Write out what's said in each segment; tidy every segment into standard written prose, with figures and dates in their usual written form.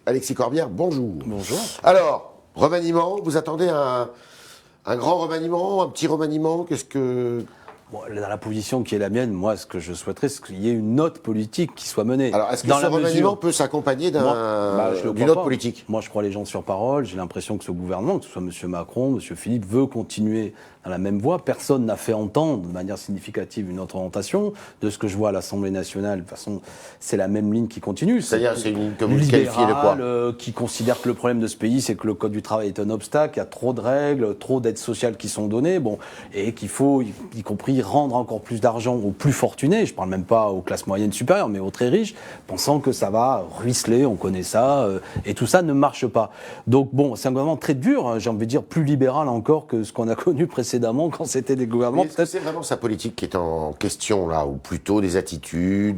Alexis Corbière, bonjour. Bonjour. Alors, remaniement, vous attendez un grand remaniement, un petit remaniement? Qu'est-ce que... Bon, dans la position qui est la mienne, moi, ce que je souhaiterais, c'est qu'il y ait une autre politique qui soit menée. Alors, est-ce que ce remaniement peut s'accompagner d'une autre politique? Moi, je crois les gens sur parole. J'ai l'impression que ce gouvernement, que ce soit M. Macron, M. Philippe, veut continuer dans la même voie. Personne n'a fait entendre de manière significative une autre orientation. De ce que je vois à l'Assemblée nationale, de toute façon, c'est la même ligne qui continue. C'est-à-dire, c'est une ligne que vous qualifiez de quoi? Qui considère que le problème de ce pays, c'est que le Code du travail est un obstacle, il y a trop de règles, trop d'aides sociales qui sont données, et qu'il faut, y compris, rendre encore plus d'argent aux plus fortunés, je ne parle même pas aux classes moyennes supérieures, mais aux très riches, pensant que ça va ruisseler, on connaît ça, et tout ça ne marche pas. Donc bon, c'est un gouvernement très dur, hein, j'ai envie de dire plus libéral encore que ce qu'on a connu précédemment quand c'était des gouvernements. Est-ce que c'est vraiment sa politique qui est en question là, ou plutôt des attitudes,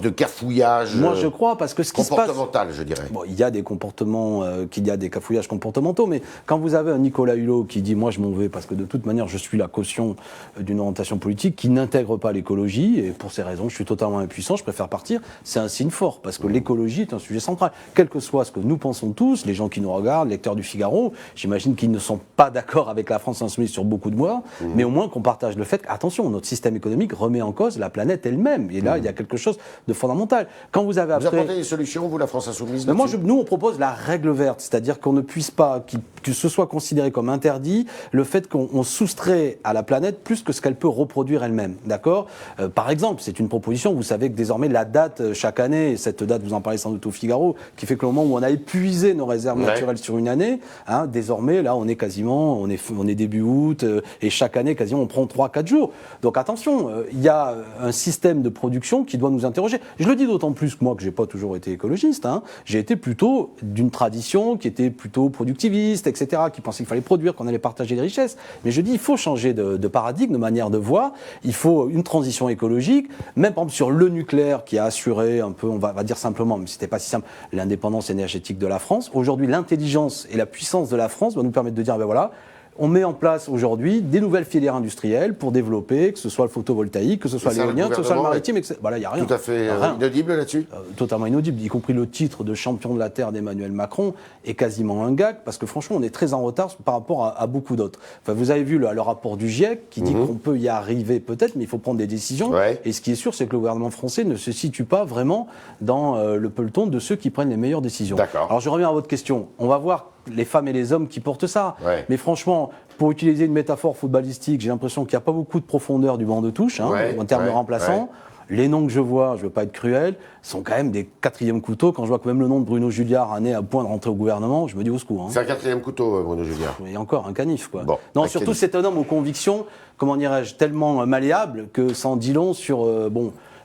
de cafouillage moi je crois, parce que ce qui se passe... comportemental, je dirais. Bon, il y a des comportements, il y a des cafouillages comportementaux, mais quand vous avez un Nicolas Hulot qui dit « moi je m'en vais parce que de toute manière je suis la caution d'une orientation politique qui n'intègre pas l'écologie, et pour ces raisons je suis totalement impuissant, je préfère partir », c'est un signe fort, parce que l'écologie est un sujet central. Quel que soit ce que nous pensons tous, les gens qui nous regardent, lecteurs du Figaro, j'imagine qu'ils ne sont pas d'accord avec la France insoumise sur beaucoup de points, mais au moins qu'on partage le fait qu'attention, notre système économique remet en cause la planète elle-même, et là il y a quelque chose de fondamental. Quand vous avez vous apportez des solutions, vous, la France insoumise? Nous, on propose la règle verte, c'est-à-dire qu'on ne puisse pas, que ce soit considéré comme interdit, le fait qu'on soustrait à la planète plus que ce qu'elle peut reproduire elle-même, d'accord? Par exemple, c'est une proposition, vous savez que désormais la date, chaque année, et cette date, vous en parlez sans doute au Figaro, qui fait que le moment où on a épuisé nos réserves naturelles sur une année, hein, désormais, là, on est début août, et chaque année, quasiment, on prend 3-4 jours. Donc attention, il y a un système de production qui doit nous interroger. Je le dis d'autant plus que moi, que j'ai pas toujours été écologiste, hein, j'ai été plutôt d'une tradition qui était plutôt productiviste, etc., qui pensait qu'il fallait produire, qu'on allait partager les richesses. Mais je dis, il faut changer de paradigme, de manière de voir. Il faut une transition écologique, même par exemple sur le nucléaire qui a assuré un peu, on va dire simplement, mais c'était pas si simple, l'indépendance énergétique de la France. Aujourd'hui, l'intelligence et la puissance de la France va nous permettre de dire, ben voilà, on met en place aujourd'hui des nouvelles filières industrielles pour développer, que ce soit le photovoltaïque, que ce soit l'éolien, que ce soit le maritime, etc. Voilà, il n'y a rien. Tout à fait inaudible là-dessus. Totalement inaudible, y compris le titre de champion de la Terre d'Emmanuel Macron est quasiment un gag, parce que franchement, on est très en retard par rapport à beaucoup d'autres. Enfin, vous avez vu le rapport du GIEC qui dit qu'on peut y arriver peut-être, mais il faut prendre des décisions. Ouais. Et ce qui est sûr, c'est que le gouvernement français ne se situe pas vraiment dans le peloton de ceux qui prennent les meilleures décisions. D'accord. Alors je reviens à votre question. On va voir les femmes et les hommes qui portent ça. Ouais. Mais franchement, pour utiliser une métaphore footballistique, j'ai l'impression qu'il n'y a pas beaucoup de profondeur du banc de touche, hein, en termes de remplaçants. Ouais. Les noms que je vois, je ne veux pas être cruel, sont quand même des quatrièmes couteaux. Quand je vois que même le nom de Bruno Julliard en est à point de rentrer au gouvernement, je me dis au secours. Hein. C'est un quatrième couteau, Bruno Julliard. Et encore un canif, quoi. Bon, non, surtout canif. C'est un homme aux convictions, comment dirais-je, tellement malléable que ça en dit long sur...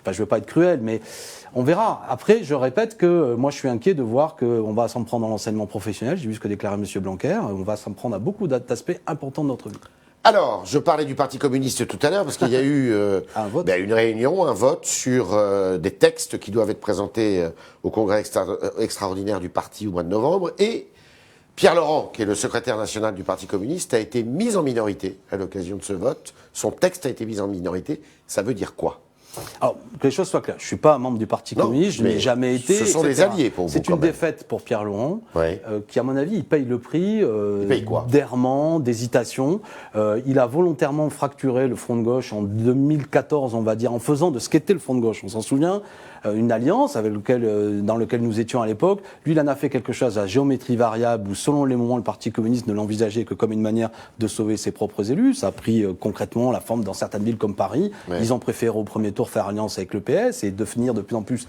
Enfin, je ne veux pas être cruel, mais on verra. Après, je répète que moi, je suis inquiet de voir qu'on va s'en prendre dans l'enseignement professionnel. J'ai vu ce que déclarait M. Blanquer. On va s'en prendre à beaucoup d'aspects importants de notre vie. Alors, je parlais du Parti communiste tout à l'heure, parce qu'il y a eu une réunion, un vote sur des textes qui doivent être présentés au congrès extraordinaire du parti au mois de novembre. Et Pierre Laurent, qui est le secrétaire national du Parti communiste, a été mis en minorité à l'occasion de ce vote. Son texte a été mis en minorité. Ça veut dire quoi ? Alors, que les choses soient claires, je ne suis pas membre du Parti communiste, je n'ai jamais été. Ce sont des alliés pour vous. C'est une défaite pour Pierre Laurent, qui, à mon avis, il paye le prix d'errement, d'hésitation. Il a volontairement fracturé le Front de gauche en 2014, on va dire, en faisant de ce qu'était le Front de gauche. On s'en souvient, une alliance dans laquelle nous étions à l'époque. Lui, il en a fait quelque chose à géométrie variable, où selon les moments, le Parti communiste ne l'envisageait que comme une manière de sauver ses propres élus. Ça a pris concrètement la forme dans certaines villes comme Paris. Ils ont préféré au premier tour faire alliance avec le PS et devenir de plus en plus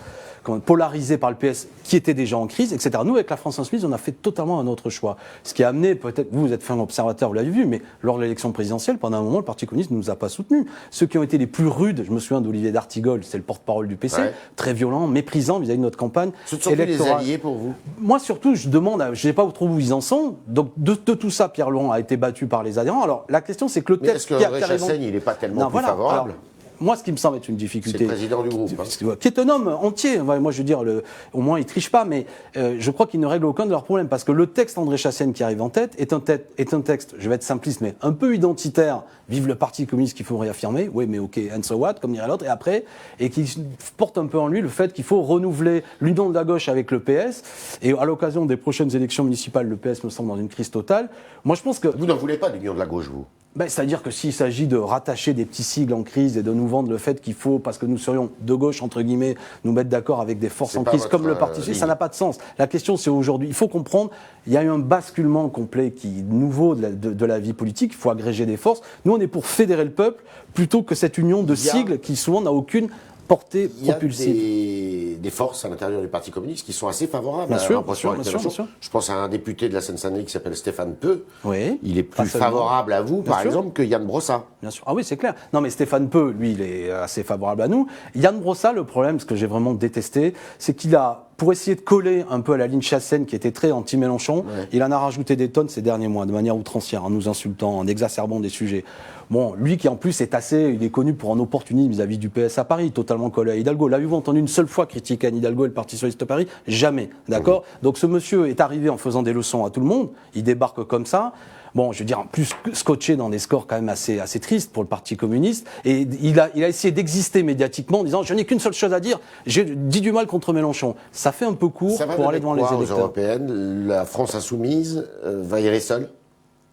polarisé par le PS qui était déjà en crise, etc. Nous, avec la France insoumise, on a fait totalement un autre choix. Ce qui a amené, peut-être, vous êtes fin observateur, vous l'avez vu, mais lors de l'élection présidentielle, pendant un moment, le Parti communiste ne nous a pas soutenus. Ceux qui ont été les plus rudes, je me souviens d'Olivier d'Artigol, c'est le porte-parole du PC, très violent, méprisant vis-à-vis de notre campagne. Ce sont plus les alliés pour vous? Moi, surtout, je demande, je ne sais pas où ils en sont. Donc, de tout ça, Pierre Laurent a été battu par les adhérents. Alors, la question, c'est que le texte... Mais est-ce que André Chassaigne, il n'est pas tellement plus favorable? moi, ce qui me semble être une difficulté. C'est le président du groupe. Qui est un homme entier. Moi, je veux dire, au moins, il triche pas, mais je crois qu'il ne règle aucun de leurs problèmes. Parce que le texte André Chassaigne qui arrive en tête est un texte, je vais être simpliste, mais un peu identitaire. Vive le Parti communiste qu'il faut réaffirmer. Oui, mais ok, and so what, comme dirait l'autre. Et après, et qui porte un peu en lui le fait qu'il faut renouveler l'union de la gauche avec le PS. Et à l'occasion des prochaines élections municipales, le PS me semble dans une crise totale. Moi, je pense que... Vous n'en voulez pas d'union de la gauche, vous? C'est-à-dire que s'il s'agit de rattacher des petits sigles en crise et de nous vendre le fait qu'il faut, parce que nous serions de gauche, entre guillemets, nous mettre d'accord avec des forces en crise comme le Parti socialiste, ça n'a pas de sens. La question, c'est aujourd'hui, il faut comprendre, il y a eu un basculement complet nouveau de la vie politique, il faut agréger des forces. Nous, on est pour fédérer le peuple, plutôt que cette union de sigles qui souvent n'a aucune portée propulsive. Il y a des forces à l'intérieur du Parti communiste qui sont assez favorables bien à sûr. Je pense à un député de la Seine-Saint-Denis qui s'appelle Stéphane Peu. Oui, il est plus favorable à vous, par exemple, que Yann Brossa. Bien sûr. Ah oui, c'est clair. Non, mais Stéphane Peu, lui, il est assez favorable à nous. Yann Brossa, le problème, ce que j'ai vraiment détesté, c'est qu'il a, pour essayer de coller un peu à la ligne Chassaigne qui était très anti-Mélenchon, il en a rajouté des tonnes ces derniers mois, de manière outrancière, en nous insultant, en exacerbant des sujets. Bon, lui qui en plus il est connu pour un opportunisme vis-à-vis du PS à Paris, totalement collé à Hidalgo. L'avez-vous entendu une seule fois critiquer Anne Hidalgo et le Parti socialiste de Paris? Jamais, d'accord? Donc ce monsieur est arrivé en faisant des leçons à tout le monde, il débarque comme ça. Bon, je veux dire, en plus scotché dans des scores quand même assez tristes pour le Parti communiste. Et il a essayé d'exister médiatiquement en disant « Je n'ai qu'une seule chose à dire, j'ai dit du mal contre Mélenchon ». Ça fait un peu court pour aller devant les électeurs. Aux européennes, la France insoumise va y aller seule?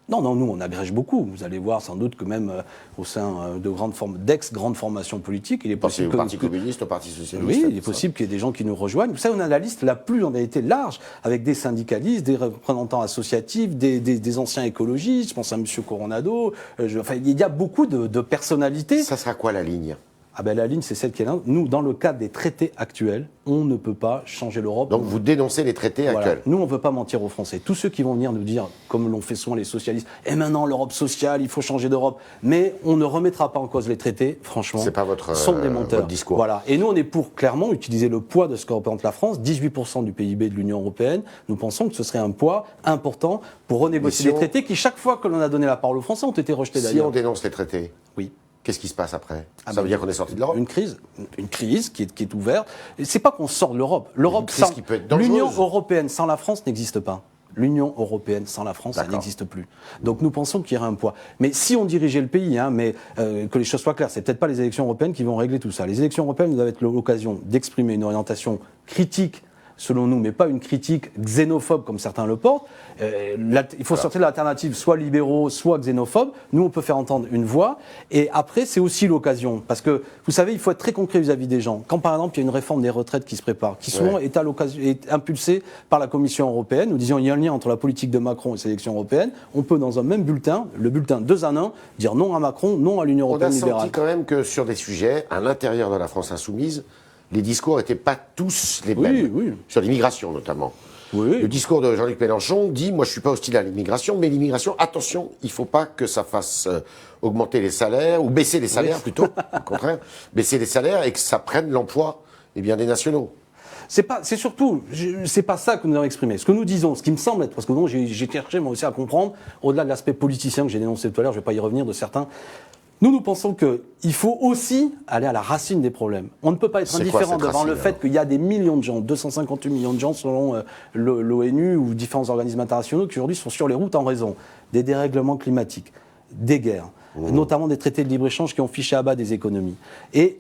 Non, nous, on agrège beaucoup. Vous allez voir sans doute que même au sein de d'ex-grandes formations politiques, il est possible au Parti communiste, au Parti socialiste. Oui, il est possible qu'il y ait des gens qui nous rejoignent. Vous savez, on a la liste la plus, en réalité, large, avec des syndicalistes, des représentants associatifs, des anciens écologistes. Je pense à M. Coronado. Il y a beaucoup de personnalités. Ça sera quoi la ligne? La ligne, c'est celle qui est là. Nous, dans le cadre des traités actuels, on ne peut pas changer l'Europe. Donc vous dénoncez les traités actuels? Nous, on ne veut pas mentir aux Français. Tous ceux qui vont venir nous dire, comme l'ont fait souvent les socialistes, et maintenant l'Europe sociale, il faut changer d'Europe. Mais on ne remettra pas en cause les traités, franchement. C'est pas votre discours. Voilà. Et nous, on est pour, clairement, utiliser le poids de ce que représente la France, 18% du PIB de l'Union européenne. Nous pensons que ce serait un poids important pour renégocier les traités qui, chaque fois que l'on a donné la parole aux Français, ont été rejetés d'ailleurs. Si on dénonce les traités? Oui. Qu'est-ce qui se passe après? Ça veut dire qu'on est sorti de l'Europe? Une crise qui est ouverte. C'est pas qu'on sort de l'Europe. L'Union européenne sans la France n'existe pas. L'Union européenne sans la France, ça n'existe plus. Donc nous pensons qu'il y aurait un poids. Mais si on dirigeait le pays, que les choses soient claires, c'est peut-être pas les élections européennes qui vont régler tout ça. Les élections européennes doivent être l'occasion d'exprimer une orientation critique, selon nous, mais pas une critique xénophobe comme certains le portent. Il faut sortir de l'alternative, soit libéraux, soit xénophobes. Nous, on peut faire entendre une voix. Et après, c'est aussi l'occasion. Parce que, vous savez, il faut être très concret vis-à-vis des gens. Quand, par exemple, il y a une réforme des retraites qui se prépare, qui souvent est impulsée par la Commission européenne, nous disions il y a un lien entre la politique de Macron et ces élections européennes, on peut, dans un même bulletin, le bulletin 2 en 1, dire non à Macron, non à l'Union européenne libérale. On a senti quand même que sur des sujets, à l'intérieur de la France insoumise, les discours n'étaient pas tous les mêmes. Oui. Sur l'immigration, notamment. Oui. Le discours de Jean-Luc Mélenchon dit « Moi, je ne suis pas hostile à l'immigration, mais l'immigration, attention, il ne faut pas que ça fasse augmenter les salaires, ou baisser les salaires plutôt, au contraire, baisser les salaires et que ça prenne l'emploi des nationaux. » C'est pas ça que nous avons exprimé. Ce que nous disons, ce qui me semble être, parce que j'ai cherché moi aussi à comprendre, au-delà de l'aspect politicien que j'ai dénoncé tout à l'heure, je ne vais pas y revenir de certains. Nous pensons qu'il faut aussi aller à la racine des problèmes. On ne peut pas être indifférent devant le fait qu'il y a des millions de gens, 258 millions de gens selon l'ONU ou différents organismes internationaux qui aujourd'hui sont sur les routes en raison des dérèglements climatiques, des guerres, notamment des traités de libre-échange qui ont fiché à bas des économies. Et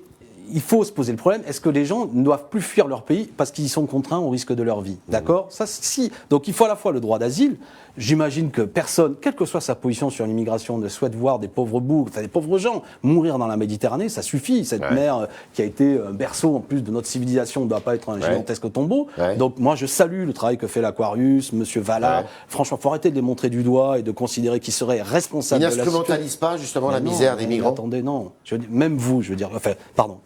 il faut se poser le problème, est-ce que les gens ne doivent plus fuir leur pays parce qu'ils sont contraints au risque de leur vie? D'accord? Ça, si. Donc il faut à la fois le droit d'asile. J'imagine que personne, quelle que soit sa position sur l'immigration, ne souhaite voir des pauvres des pauvres gens mourir dans la Méditerranée. Ça suffit. Cette mer qui a été un berceau en plus de notre civilisation ne doit pas être un gigantesque tombeau. Donc moi, je salue le travail que fait l'Aquarius, Monsieur Vallat. Franchement, il faut arrêter de les montrer du doigt et de considérer qu'ils seraient responsables de la situation. Ils n'instrumentalisent pas justement la misère des migrants? Attendez, non. Même vous, je veux dire,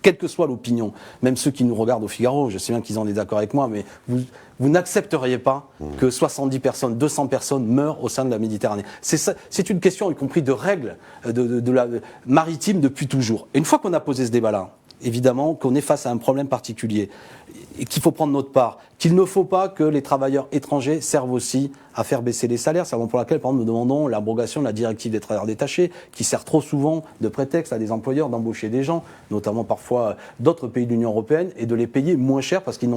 quelle que soit l'opinion, même ceux qui nous regardent au Figaro, je sais bien qu'ils ont des accords avec moi, mais vous n'accepteriez pas que 70 personnes, 200 personnes meurent au sein de la Méditerranée. C'est une question, y compris de règles de la maritime depuis toujours. Et une fois qu'on a posé ce débat-là, évidemment, qu'on est face à un problème particulier et qu'il faut prendre notre part, qu'il ne faut pas que les travailleurs étrangers servent aussi à faire baisser les salaires. C'est la raison pour laquelle, par exemple, nous demandons l'abrogation de la directive des travailleurs détachés, qui sert trop souvent de prétexte à des employeurs d'embaucher des gens, notamment parfois d'autres pays de l'Union européenne, et de les payer moins cher parce qu'ils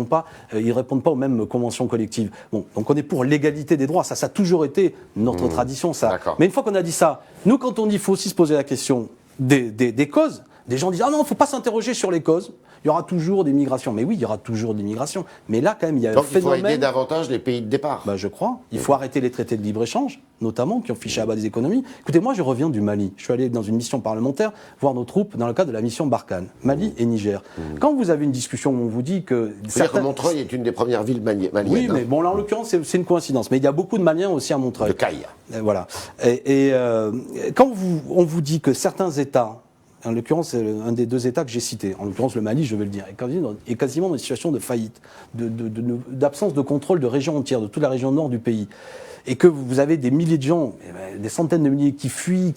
ils répondent pas aux mêmes conventions collectives. Bon, donc on est pour l'égalité des droits. Ça a toujours été notre tradition, ça. Mais une fois qu'on a dit ça, nous, quand on dit qu'il faut aussi se poser la question des causes, des gens disent « Ah non, il ne faut pas s'interroger sur les causes. Il y aura toujours des migrations. » Mais oui, il y aura toujours des migrations. Mais là, quand même, il y a un phénomène... Donc il faut aider davantage les pays de départ. Je crois. Il faut arrêter les traités de libre-échange, notamment, qui ont fiché à bas des économies. Écoutez, moi, je reviens du Mali. Je suis allé dans une mission parlementaire voir nos troupes dans le cadre de la mission Barkhane, Mali et Niger. Quand vous avez une discussion où on vous dit que... C'est-à-dire que Montreuil est une des premières villes maliennes. Oui, mais bon, là, en l'occurrence, c'est une coïncidence. Mais il y a beaucoup de Maliens aussi à Montreuil. De Caille. Voilà. Quand on vous dit que certains États... En l'occurrence, c'est un des deux États que j'ai cités. En l'occurrence, le Mali, je vais le dire, est quasiment dans une situation de faillite, d'absence de contrôle de régions entières, de toute la région nord du pays. Et que vous avez des milliers de gens, des centaines de milliers qui fuient,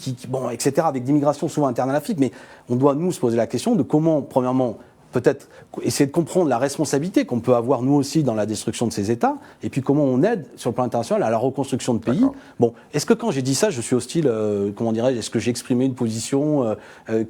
etc., avec des migrations souvent internes à l'Afrique. Mais on doit, nous, se poser la question de comment, premièrement, peut-être essayer de comprendre la responsabilité qu'on peut avoir nous aussi dans la destruction de ces États, et puis comment on aide sur le plan international à la reconstruction de pays. Bon, est-ce que quand j'ai dit ça, je suis hostile, est-ce que j'ai exprimé une position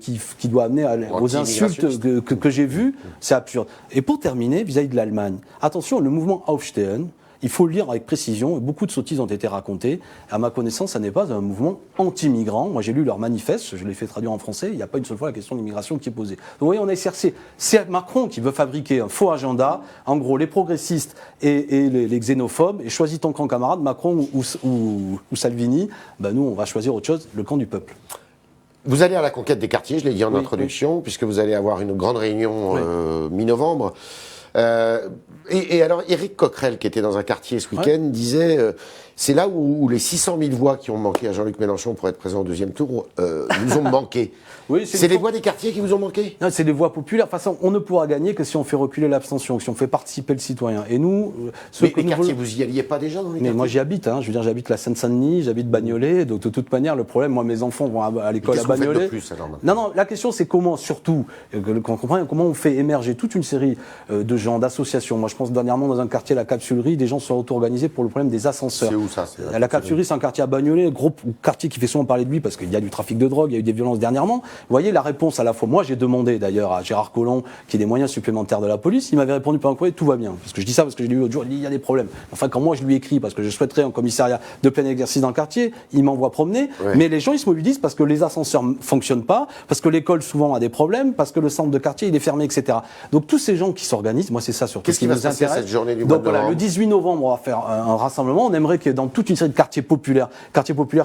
qui doit amener aux insultes que j'ai vues? C'est absurde. Et pour terminer, vis-à-vis de l'Allemagne, attention, le mouvement Aufstehen, il faut le lire avec précision. Beaucoup de sottises ont été racontées. À ma connaissance, ça n'est pas un mouvement anti-migrant. Moi, j'ai lu leur manifeste, je l'ai fait traduire en français. Il n'y a pas une seule fois la question de l'immigration qui est posée. Donc, vous voyez, on a exercé. C'est Macron qui veut fabriquer un faux agenda. En gros, les progressistes et les xénophobes. Et choisis ton camp, camarade, Macron ou Salvini. Nous, on va choisir autre chose, le camp du peuple. Vous allez à la conquête des quartiers, je l'ai dit en introduction, puisque vous allez avoir une grande réunion mi-novembre. Et alors, Éric Coquerel, qui était dans un quartier ce week-end, disait c'est là où les 600 000 voix qui ont manqué à Jean-Luc Mélenchon pour être présent au deuxième tour nous ont manqué. Oui, c'est les voix des quartiers qui vous ont manqué? Non, c'est des voix populaires. De toute façon, on ne pourra gagner que si on fait reculer l'abstention, si on fait participer le citoyen. Et nous, les quartiers, vous y alliez pas déjà dans les quartiers? Mais moi, j'y habite. Je veux dire, j'habite la Seine-Saint-Denis, j'habite Bagnolet. Donc, de toute manière, le problème, moi, mes enfants vont à l'école à Bagnolet. Non, la question, c'est comment, surtout, qu'on comprenne comment on fait émerger toute une série de gens, d'associations. Moi, je pense dernièrement dans un quartier, la Capsulerie, des gens sont auto-organisés pour le problème des ascenseurs. C'est où ça? La Capsulerie, c'est un quartier à Bagnolet, gros quartier qui fait souvent parler de lui parce qu'il y a du trafic de drogue, il y a eu des violences dernièrement. Vous voyez, la réponse à la fois, moi j'ai demandé d'ailleurs à Gérard Collomb qu'il y ait des moyens supplémentaires de la police, il m'avait répondu par un courrier, tout va bien. Parce que je dis ça parce que j'ai lu l'autre jour, il dit il y a des problèmes. Enfin, quand moi je lui écris parce que je souhaiterais un commissariat de plein exercice dans le quartier, il m'envoie promener, mais les gens ils se mobilisent parce que les ascenseurs ne fonctionnent pas, parce que l'école souvent a des problèmes, parce que le centre de quartier il est fermé, etc. Donc tous ces gens qui s'organisent, moi c'est ça surtout qui nous intéresse. Cette journée du mois de novembre. Voilà, le 18 novembre on va faire un rassemblement, on aimerait que dans toute une série de quartiers populaires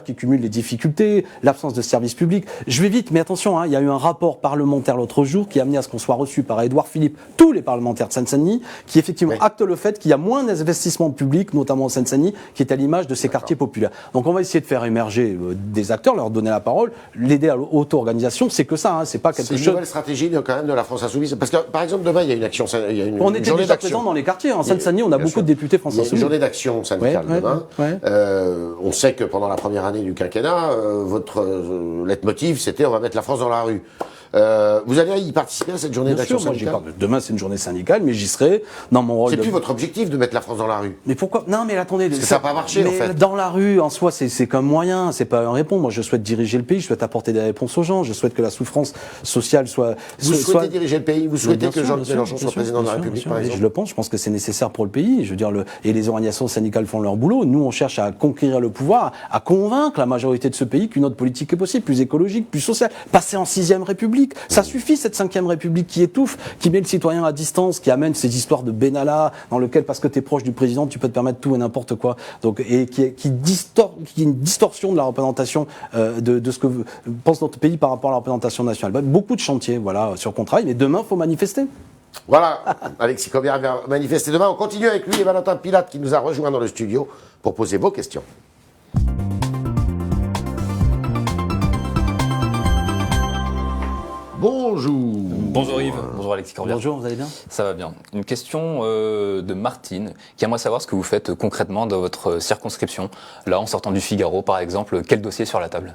qui cumulent les difficultés, l'absence de services publics. Je vais vite, mais attention, il y a eu un rapport parlementaire l'autre jour qui a amené à ce qu'on soit reçu par Édouard Philippe, tous les parlementaires de Seine-Saint-Denis, qui effectivement acte le fait qu'il y a moins d'investissements publics, notamment en Seine-Saint-Denis, qui est à l'image de ces quartiers populaires. Donc on va essayer de faire émerger des acteurs, leur donner la parole, l'aider à l'auto-organisation, c'est que ça, c'est pas quelque chose... C'est une nouvelle stratégie quand même de la France Insoumise, parce que par exemple demain il y a une action, il y a une on était déjà présents dans les quartiers, en Seine-Saint-Denis on a beaucoup de députés France Insoumise. Il y a une journée d'action syndicale demain. On sait que pendant la première année du quinquennat, votre leitmotiv c'était on va mettre la France dans la rue. Vous allez y participer à cette journée d'action syndicale? Demain, c'est une journée syndicale, mais j'y serai dans mon rôle. C'est plus votre objectif de mettre la France dans la rue? Mais pourquoi? Non, mais attendez. Parce que ça n'a pas marché, en fait. Dans la rue, en soi, c'est qu'un moyen, c'est pas un réponse. Moi, je souhaite diriger le pays, je souhaite apporter des réponses aux gens, je souhaite que la souffrance sociale soit... Vous souhaitez diriger le pays? Vous souhaitez que Jean-Luc Mélenchon soit président de la République, par exemple? Je pense que c'est nécessaire pour le pays. Je veux dire, et les organisations syndicales font leur boulot. Nous, on cherche à conquérir le pouvoir, à convaincre la majorité de ce pays qu'une autre politique est possible, plus écologique, plus sociale. Passer en 6e République, ça suffit. Cette 5e République qui étouffe, qui met le citoyen à distance, qui amène ces histoires de Benalla, dans lequel, parce que tu es proche du président, tu peux te permettre tout et n'importe quoi. Donc, et qui est une distorsion de la représentation de ce que pense notre pays par rapport à la représentation nationale. Beaucoup de chantiers, voilà, sur qu'on travaille, mais demain, il faut manifester. Voilà, Alexis Corbière va manifester demain. On continue avec lui et Valentin Pilate qui nous a rejoint dans le studio pour poser vos questions. Bonjour. Bonjour Yves, bonjour Alexis Corbière. Bonjour, vous allez bien? Ça va bien. Une question de Martine qui aimerait savoir ce que vous faites concrètement dans votre circonscription. Là, en sortant du Figaro par exemple, quel dossier sur la table?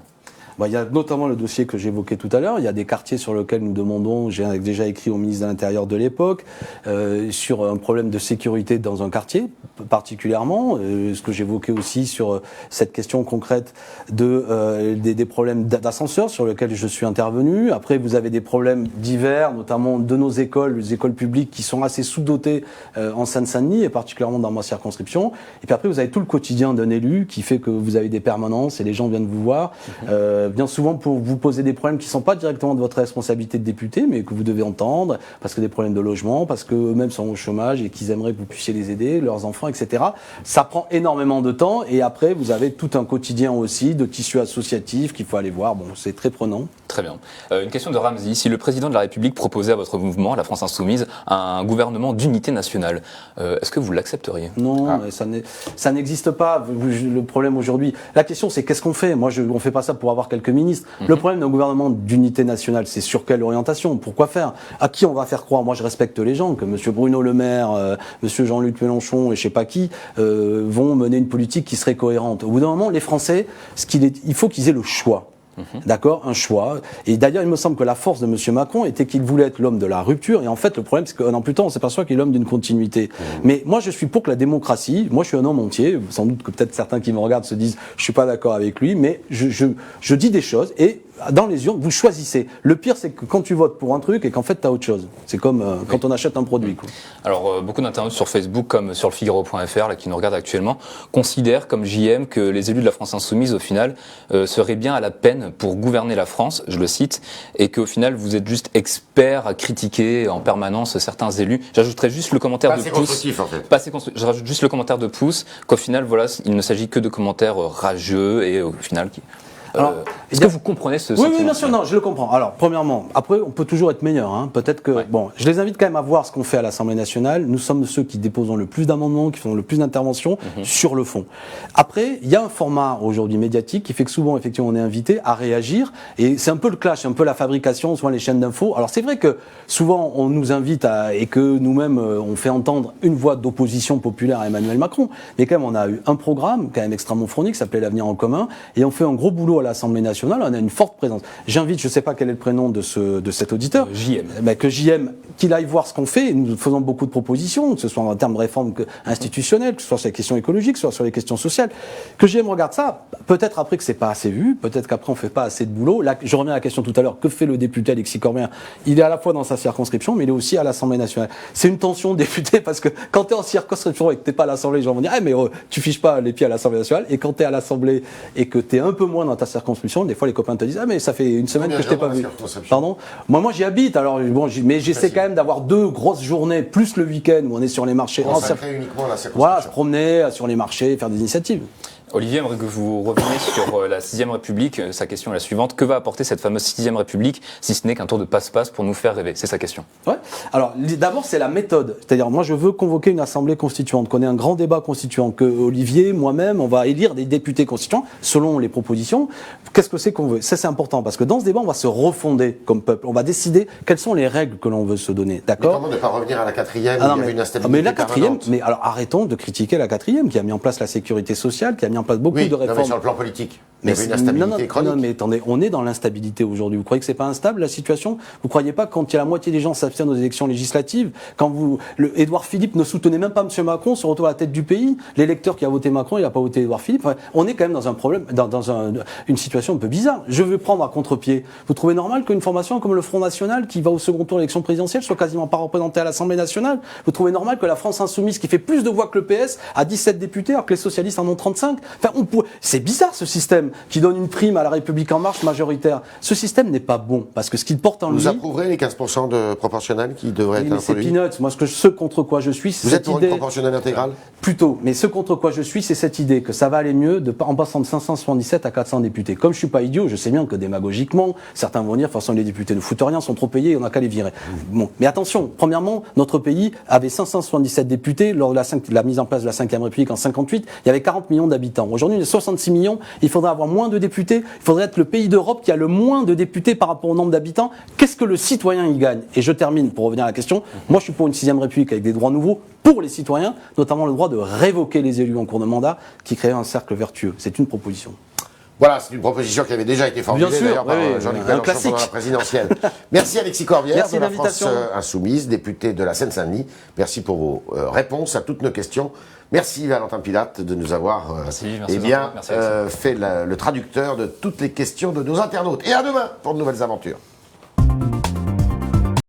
Il y a notamment le dossier que j'évoquais tout à l'heure. Il y a des quartiers sur lesquels nous demandons, j'ai déjà écrit au ministre de l'Intérieur de l'époque, sur un problème de sécurité dans un quartier particulièrement. Ce que j'évoquais aussi sur cette question concrète des problèmes d'ascenseur sur lesquels je suis intervenu. Après, vous avez des problèmes divers, notamment de nos écoles, les écoles publiques qui sont assez sous-dotées en Seine-Saint-Denis et particulièrement dans ma circonscription. Et puis après, vous avez tout le quotidien d'un élu qui fait que vous avez des permanences et les gens viennent vous voir, bien souvent pour vous poser des problèmes qui ne sont pas directement de votre responsabilité de député, mais que vous devez entendre, parce que des problèmes de logement, parce qu'eux-mêmes sont au chômage et qu'ils aimeraient que vous puissiez les aider, leurs enfants, etc. Ça prend énormément de temps et après, vous avez tout un quotidien aussi de tissu associatif qu'il faut aller voir. Bon, c'est très prenant. Très bien. Une question de Ramzi. Si le président de la République proposait à votre mouvement, la France Insoumise, un gouvernement d'unité nationale, est-ce que vous l'accepteriez ? Non, mais ça n'existe pas. Le problème aujourd'hui, la question c'est qu'est-ce qu'on fait ? Moi, on ne fait pas ça pour avoir quelques ministres. Le problème d'un gouvernement d'unité nationale, c'est sur quelle orientation ? Pourquoi faire ? À qui on va faire croire ? Moi, je respecte les gens, que M. Bruno Le Maire, M. Jean-Luc Mélenchon et je ne sais pas qui vont mener une politique qui serait cohérente. Au bout d'un moment, les Français, il faut qu'ils aient le choix. D'accord, un choix. Et d'ailleurs, il me semble que la force de M. Macron était qu'il voulait être l'homme de la rupture. Et en fait, le problème, c'est qu'un an plus tard, on s'aperçoit qu'il est l'homme d'une continuité. Mais moi, je suis pour que la démocratie, moi, je suis un homme entier. Sans doute que peut-être certains qui me regardent se disent, je suis pas d'accord avec lui, mais je dis des choses et dans les urnes, vous choisissez. Le pire, c'est que quand tu votes pour un truc et qu'en fait, tu as autre chose. C'est comme quand on achète un produit. Quoi. Alors, beaucoup d'internautes sur Facebook, comme sur le Figaro.fr, là, qui nous regardent actuellement, considèrent, comme JM, que les élus de la France Insoumise, au final, seraient bien à la peine pour gouverner la France, je le cite, et qu'au final, vous êtes juste expert à critiquer en permanence certains élus. J'ajouterais juste le commentaire de Pouce. Pas assez constructif, en fait. Pas assez constructif. Je rajoute juste le commentaire de Pouce, qu'au final, voilà, il ne s'agit que de commentaires rageux et au final... Est-ce que vous comprenez ce sentiment ? Oui, bien sûr, non, je le comprends. Alors, premièrement, après, on peut toujours être meilleur. Hein. Peut-être que... Ouais. Bon, je les invite quand même à voir ce qu'on fait à l'Assemblée nationale. Nous sommes ceux qui déposons le plus d'amendements, qui font le plus d'interventions sur le fond. Après, il y a un format aujourd'hui médiatique qui fait que souvent, effectivement, on est invité à réagir. Et c'est un peu le clash, un peu la fabrication, souvent les chaînes d'infos. Alors, c'est vrai que souvent, on nous invite et que nous-mêmes, on fait entendre une voix d'opposition populaire à Emmanuel Macron. Mais quand même, on a eu un programme quand même extrêmement fourni qui s'appelait l'Avenir en commun. Et on fait un gros boulot à l'Assemblée nationale, on a une forte présence. J'invite, je ne sais pas quel est le prénom de cet auditeur, que JM, qu'il aille voir ce qu'on fait. Nous faisons beaucoup de propositions, que ce soit en termes de réforme institutionnelle, que ce soit sur les questions écologiques, que ce soit sur les questions sociales. Que JM regarde ça, peut-être après que c'est pas assez vu, peut-être qu'après on fait pas assez de boulot. Là, je reviens à la question tout à l'heure, que fait le député Alexis Corbière ? Il est à la fois dans sa circonscription, mais il est aussi à l'Assemblée nationale. C'est une tension de député parce que quand tu es en circonscription et que tu n'es pas à l'Assemblée, les gens vont dire mais tu fiches pas les pieds à l'Assemblée nationale. Et quand tu es à l'Assemblée et que tu es un peu moins dans ta circonscription, des fois les copains te disent mais ça fait une semaine que je t'ai pas vu. Pardon ? Moi j'y habite, alors bon, mais j'essaie quand même d'avoir 2 grosses journées plus le week-end où on est sur les marchés. Uniquement la circonscription. Voilà, se promener sur les marchés, faire des initiatives. Olivier, j'aimerais que vous reveniez sur la 6ème République. Sa question est la suivante. Que va apporter cette fameuse 6ème République, si ce n'est qu'un tour de passe-passe pour nous faire rêver ? C'est sa question. Ouais. Alors, d'abord, c'est la méthode. C'est-à-dire, moi, je veux convoquer une assemblée constituante, qu'on ait un grand débat constituant, que Olivier, moi-même, on va élire des députés constituants selon les propositions. Qu'est-ce que c'est qu'on veut ? Ça, c'est important, parce que dans ce débat, on va se refonder comme peuple. On va décider quelles sont les règles que l'on veut se donner. D'accord ? Mais comment ne pas revenir à la 4e, il y avait une instabilité mais la 4e, permanente. mais alors arrêtons de critiquer la 4e, qui a mis en place la sécurité sociale, qui a mis en place beaucoup de réformes. Mais sur le plan politique, il y avait une instabilité chronique. Non, mais attendez, on est dans l'instabilité aujourd'hui. Vous croyez que c'est pas instable, la situation ? Vous croyez pas que quand il y a la moitié des gens s'abstiennent aux élections législatives, quand Édouard Philippe ne soutenait même pas M. Macron, se retrouve à la tête du pays, l'électeur qui a voté Macron, il n'a pas voté Édouard Philippe. Enfin, on est quand même dans un problème, une situation un peu bizarre. Je veux prendre à contre-pied. Vous trouvez normal qu'une formation comme le Front National, qui va au second tour de l'élection présidentielle, soit quasiment pas représentée à l'Assemblée nationale ? Vous trouvez normal que la France Insoumise, qui fait plus de voix que le PS, a 17 députés, alors que les socialistes en ont 35 ? Enfin, c'est bizarre ce système qui donne une prime à la République en marche majoritaire. Ce système n'est pas bon parce que ce qu'il porte en lui. Vous approuverez les 15% de proportionnel qui devraient être introduits ? C'est peanuts. Moi, ce contre quoi je suis, c'est Vous êtes cette pour idée. une proportionnelle intégrale ? Plutôt. Mais ce contre quoi je suis, c'est cette idée que ça va aller mieux en passant de 577 à 400 députés. Comme je suis pas idiot, je sais bien que démagogiquement, certains vont dire, de toute façon, les députés ne foutent rien, sont trop payés, on n'a qu'à les virer. Bon. Mais attention, premièrement, notre pays avait 577 députés lors de la mise en place de la 5e République en 58. Il y avait 40 millions d'habitants. Aujourd'hui, il y a 66 millions. Il faudrait avoir moins de députés. Il faudrait être le pays d'Europe qui a le moins de députés par rapport au nombre d'habitants. Qu'est-ce que le citoyen y gagne ? Et je termine pour revenir à la question. Moi, je suis pour une 6e République avec des droits nouveaux pour les citoyens, notamment le droit de révoquer les élus en cours de mandat, qui crée un cercle vertueux. C'est une proposition. Voilà, c'est une proposition qui avait déjà été formulée Bien sûr, d'ailleurs par oui, Jean-Luc un Mélenchon classique. pendant la présidentielle. Merci Alexis Corbière Merci de la de France l'invitation. Insoumise, député de la Seine-Saint-Denis. Merci pour vos réponses à toutes nos questions. Merci Valentin Pilate de nous avoir merci fait le traducteur de toutes les questions de nos internautes. Et à demain pour de nouvelles aventures.